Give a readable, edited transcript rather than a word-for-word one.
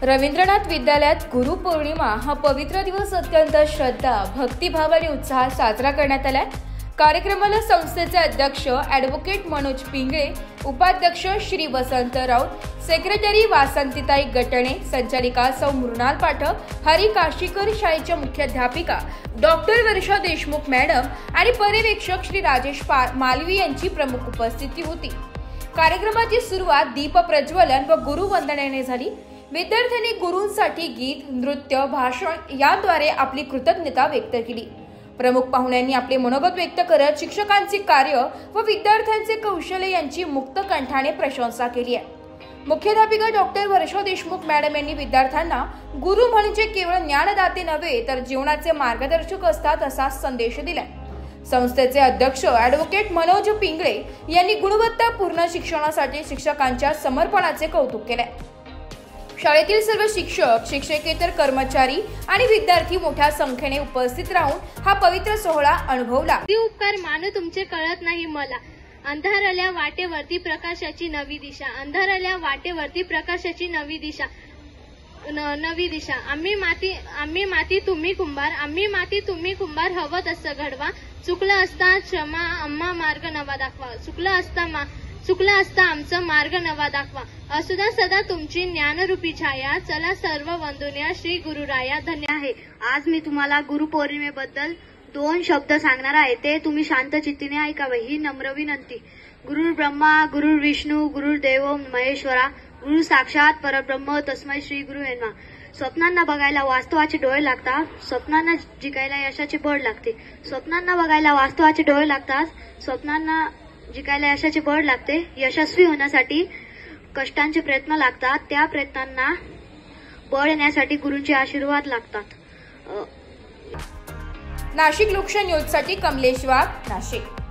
रवींद्रनाथ विद्यालयात गुरुपौर्णिमा हा पवित्र दिवस अत्यंत श्रद्धा, भक्तिभाव आणि उत्साहात साजरा करण्यात आलाय। कार्यक्रमाला संस्थेचे अध्यक्ष ॲडव्होकेट मनोज पिंगळे, उपाध्यक्ष श्री वसंत राऊत, सेक्रेटरी वासंतीताई गटणे, संचालिका सौ मृणाल पाठक, हरी काशीकर शाळेच्या मुख्याध्यापिका डॉक्टर वर्षा देशमुख मॅडम आणि पर्यवेक्षक श्री राजेश मालवी यांची प्रमुख उपस्थिती होती। कार्यक्रमाची सुरुवात दीप प्रज्वलन व गुरुवंदनेने झाली। विद्यार्थ्यांनी गुरूंसाठी गीत, नृत्य, भाषण याद्वारे आपली कृतज्ञता व्यक्त केली। प्रमुख पाहुण्यांनी आपले मनोगत व्यक्त करत शिक्षकांचे कार्य व विद्यार्थ्यांचे कौशल्य यांची मुक्त कंठाने प्रशंसा केली आहे। मुख्याध्यापिका डॉक्टर वर्षा देशमुख मॅडम यांनी विद्यार्थ्यांना गुरु म्हणजे केवळ ज्ञानदाते नव्हे तर जीवनाचे मार्गदर्शक असतात असा संदेश दिलाय। संस्थेचे अध्यक्ष ॲडव्होकेट मनोज पिंगळे यांनी गुणवत्तापूर्ण शिक्षणासाठी शिक्षकांच्या समर्पणाचे कौतुक केले। शाळेतील सर्व शिक्षक, शिक्षकेतर कर्मचारी आणि विद्यार्थी मोठ्या संख्येने उपस्थित राहून हा पवित्र सोहळा अनुभवला। उपकार मानू तुमचे कळत नाही मला, अंधारल्या वाटेवरती प्रकाशाची नवी दिशा, अंधारल्या वाटेवरती प्रकाशाची नवी दिशा, नवी दिशा। आम्ही माती तुम्ही कुंभार, आम्ही माती तुम्ही कुंभार, हवं तसं घडवा, चुकलं असता क्षमा, आम्हा मार्ग नवा दाखवा, चुकला असता आमचा मार्ग नवा दाखवा, असुदा सदा तुमची ज्ञानरूपी छाया, चला सर्व वंदनीय श्री गुरुराया धन्य आहे। आज मी तुम्हाला गुरुपौर्णिमेबद्दल 2 शब्द सांगणार आहे, ते तुम्ही शांत चित्तीने ऐकावे ही नम्र विनंती। गुरुर् ब्रह्मा गुरुर् विष्णू गुरुर्देव महेश्वरा, गुरु साक्षात परब्रह्म तस्मै श्री गुरु नमः। स्वप्नांना बघायला वास्तवाचे डोळे लागतात, स्वप्नांना जिंकायला यशाचे बळ लागते। स्वप्नांना बघायला वास्तवाचे डोळे लागतात, स्वप्नांना जिंकायला यशाचे बळ लागते। यशस्वी होण्यासाठी कष्टांचे प्रयत्न लागतात, त्या प्रयत्नांना बळ येण्यासाठी गुरूंचे आशीर्वाद लागतात। नाशिक लोकशाही न्यूज साठी कमलेश वाघ, नाशिक।